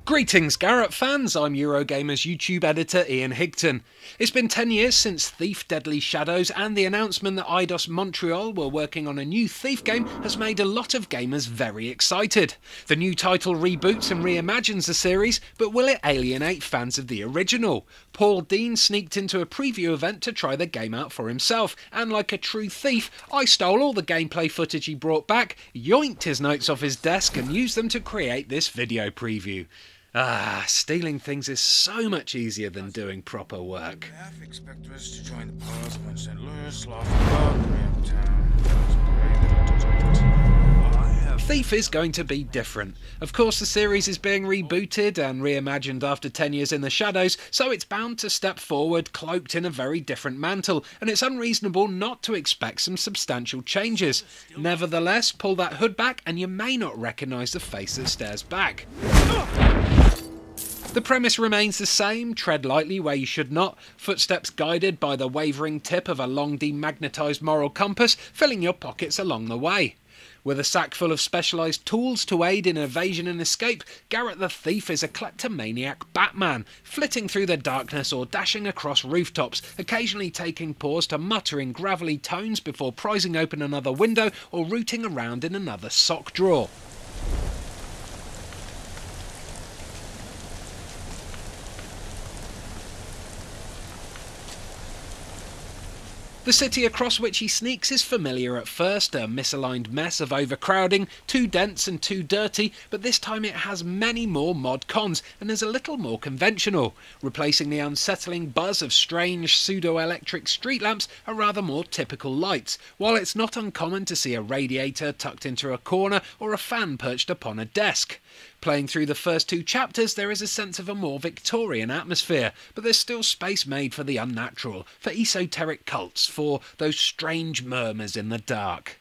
Greetings Garrett fans, I'm Eurogamer's YouTube editor Ian Higton. It's been 10 years since Thief Deadly Shadows, and the announcement that Eidos Montreal were working on a new Thief game has made a lot of gamers very excited. The new title reboots and reimagines the series, but will it alienate fans of the original? Paul Dean sneaked into a preview event to try the game out for himself, and like a true thief, I stole all the gameplay footage he brought back, yoinked his notes off his desk and used them to create this video preview. Stealing things is so much easier than doing proper work. Thief is going to be different. Of course, the series is being rebooted and reimagined after 10 years in the shadows, so it's bound to step forward cloaked in a very different mantle, and it's unreasonable not to expect some substantial changes. Nevertheless, pull that hood back and you may not recognise the face that stares back. The premise remains the same: tread lightly where you should not, footsteps guided by the wavering tip of a long demagnetised moral compass, filling your pockets along the way. With a sack full of specialised tools to aid in evasion and escape, Garrett the Thief is a kleptomaniac Batman, flitting through the darkness or dashing across rooftops, occasionally taking pause to mutter in gravelly tones before prising open another window or rooting around in another sock drawer. The city across which he sneaks is familiar at first, a misaligned mess of overcrowding, too dense and too dirty, but this time it has many more mod cons and is a little more conventional. Replacing the unsettling buzz of strange pseudo-electric street lamps are rather more typical lights, while it's not uncommon to see a radiator tucked into a corner or a fan perched upon a desk. Playing through the first two chapters, there is a sense of a more Victorian atmosphere, but there's still space made for the unnatural, for esoteric cults, for those strange murmurs in the dark.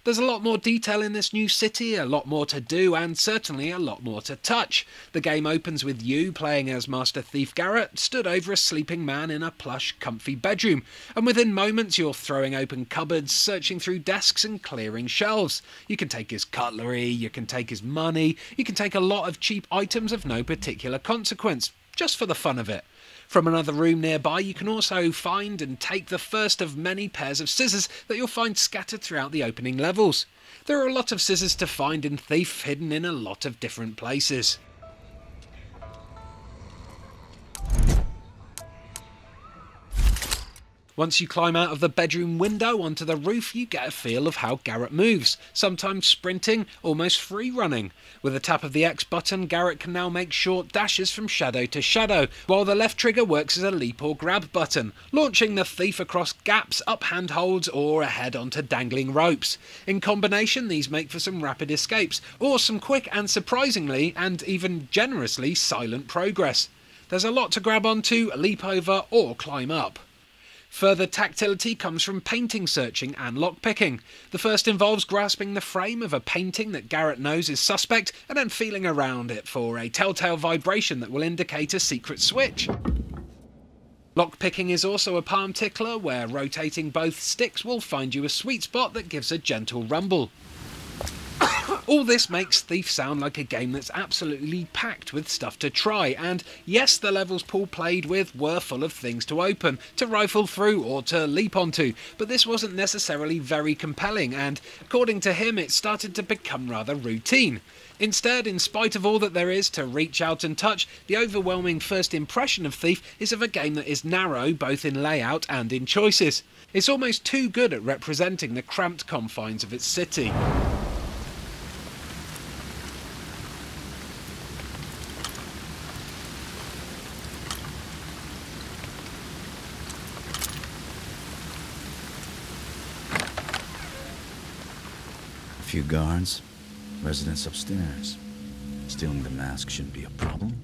There's a lot more detail in this new city, a lot more to do, and certainly a lot more to touch. The game opens with you, playing as Master Thief Garrett, stood over a sleeping man in a plush, comfy bedroom, and within moments you're throwing open cupboards, searching through desks and clearing shelves. You can take his cutlery, you can take his money, you can take a lot of cheap items of no particular consequence, just for the fun of it. From another room nearby you can also find and take the first of many pairs of scissors that you'll find scattered throughout the opening levels. There are a lot of scissors to find in Thief, hidden in a lot of different places. Once you climb out of the bedroom window onto the roof, you get a feel of how Garrett moves, sometimes sprinting, almost free-running. With a tap of the X button, Garrett can now make short dashes from shadow to shadow, while the left trigger works as a leap or grab button, launching the thief across gaps, up handholds, or ahead onto dangling ropes. In combination, these make for some rapid escapes, or some quick and surprisingly, and even generously, silent progress. There's a lot to grab onto, leap over, or climb up. Further tactility comes from painting searching and lockpicking. The first involves grasping the frame of a painting that Garrett knows is suspect and then feeling around it for a telltale vibration that will indicate a secret switch. Lockpicking is also a palm tickler, where rotating both sticks will find you a sweet spot that gives a gentle rumble. All this makes Thief sound like a game that's absolutely packed with stuff to try, and yes, the levels Paul played with were full of things to open, to rifle through or to leap onto, but this wasn't necessarily very compelling, and according to him it started to become rather routine. Instead, in spite of all that there is to reach out and touch, the overwhelming first impression of Thief is of a game that is narrow both in layout and in choices. It's almost too good at representing the cramped confines of its city. A few guards, residents upstairs. Stealing the mask shouldn't be a problem.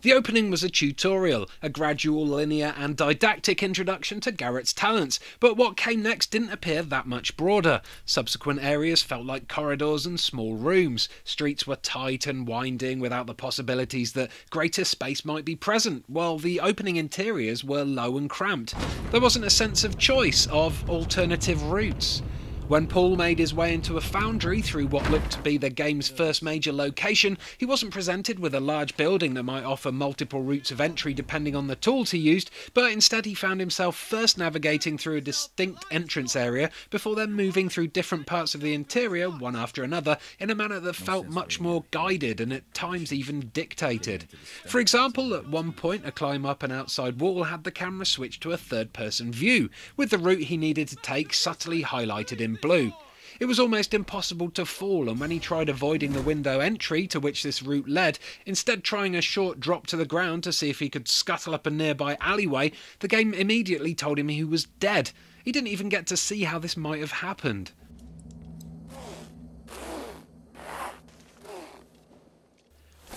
The opening was a tutorial, a gradual, linear and didactic introduction to Garrett's talents, but what came next didn't appear that much broader. Subsequent areas felt like corridors and small rooms. Streets were tight and winding without the possibilities that greater space might be present, while the opening interiors were low and cramped. There wasn't a sense of choice, of alternative routes. When Paul made his way into a foundry through what looked to be the game's first major location, he wasn't presented with a large building that might offer multiple routes of entry depending on the tools he used, but instead he found himself first navigating through a distinct entrance area before then moving through different parts of the interior one after another in a manner that felt much more guided and at times even dictated. For example, at one point a climb up an outside wall had the camera switch to a third-person view, with the route he needed to take subtly highlighted in blue. It was almost impossible to fall, and when he tried avoiding the window entry to which this route led, instead trying a short drop to the ground to see if he could scuttle up a nearby alleyway, the game immediately told him he was dead. He didn't even get to see how this might have happened.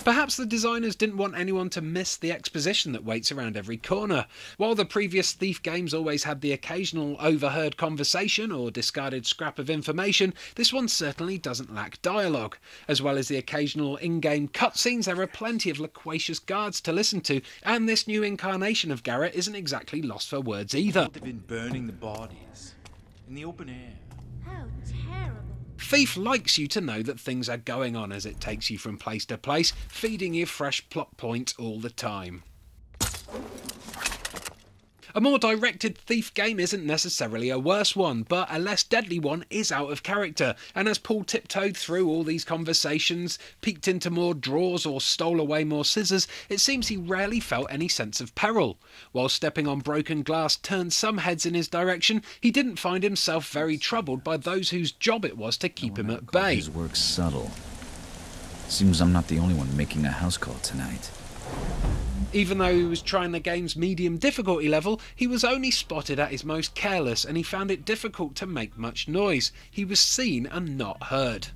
Perhaps the designers didn't want anyone to miss the exposition that waits around every corner. While the previous Thief games always had the occasional overheard conversation or discarded scrap of information, this one certainly doesn't lack dialogue. As well as the occasional in-game cutscenes, there are plenty of loquacious guards to listen to, and this new incarnation of Garrett isn't exactly lost for words either. They've been burning the bodies in the open air. How terrible. Thief likes you to know that things are going on as it takes you from place to place, feeding you fresh plot points all the time. A more directed Thief game isn't necessarily a worse one, but a less deadly one is out of character, and as Paul tiptoed through all these conversations, peeked into more drawers or stole away more scissors, it seems he rarely felt any sense of peril. While stepping on broken glass turned some heads in his direction, he didn't find himself very troubled by those whose job it was to keep him at bay. His work's subtle. Seems I'm not the only one making a house call tonight. Even though he was trying the game's medium difficulty level, he was only spotted at his most careless, and he found it difficult to make much noise. He was seen and not heard.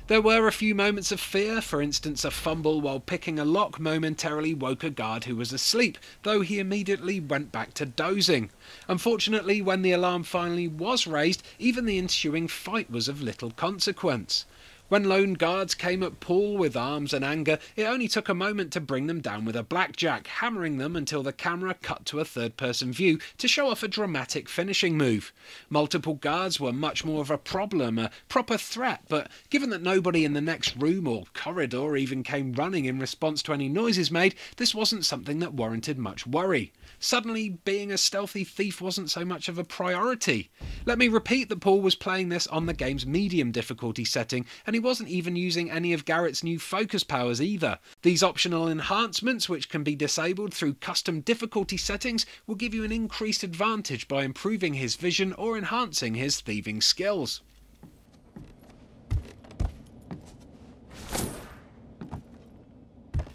There were a few moments of fear. For instance, a fumble while picking a lock momentarily woke a guard who was asleep, though he immediately went back to dozing. Unfortunately, when the alarm finally was raised, even the ensuing fight was of little consequence. When lone guards came at Paul with arms and anger, it only took a moment to bring them down with a blackjack, hammering them until the camera cut to a third-person view to show off a dramatic finishing move. Multiple guards were much more of a problem, a proper threat, but given that nobody in the next room or corridor even came running in response to any noises made, this wasn't something that warranted much worry. Suddenly, being a stealthy thief wasn't so much of a priority. Let me repeat that Paul was playing this on the game's medium difficulty setting, and he wasn't even using any of Garrett's new focus powers either. These optional enhancements, which can be disabled through custom difficulty settings, will give you an increased advantage by improving his vision or enhancing his thieving skills.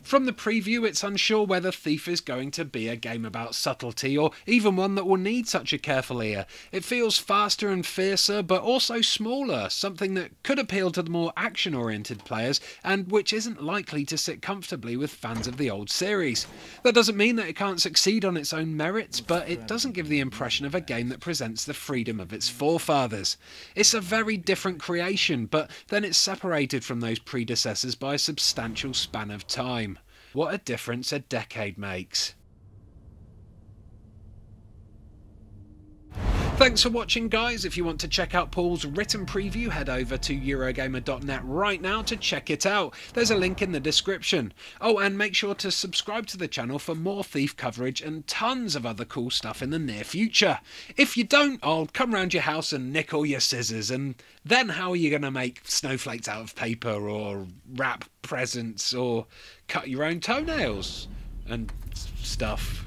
From the preview, it's unsure whether Thief is going to be a game about subtlety, or even one that will need such a careful ear. It feels faster and fiercer, but also smaller, something that could appeal to the more action-oriented players, and which isn't likely to sit comfortably with fans of the old series. That doesn't mean that it can't succeed on its own merits, but it doesn't give the impression of a game that presents the freedom of its forefathers. It's a very different creation, but then it's separated from those predecessors by a substantial span of time. What a difference a decade makes. Thanks for watching, guys. If you want to check out Paul's written preview, head over to Eurogamer.net right now to check it out. There's a link in the description. Oh, and make sure to subscribe to the channel for more Thief coverage and tons of other cool stuff in the near future. If you don't, I'll come round your house and nick all your scissors, and then how are you going to make snowflakes out of paper, or wrap presents, or cut your own toenails and stuff?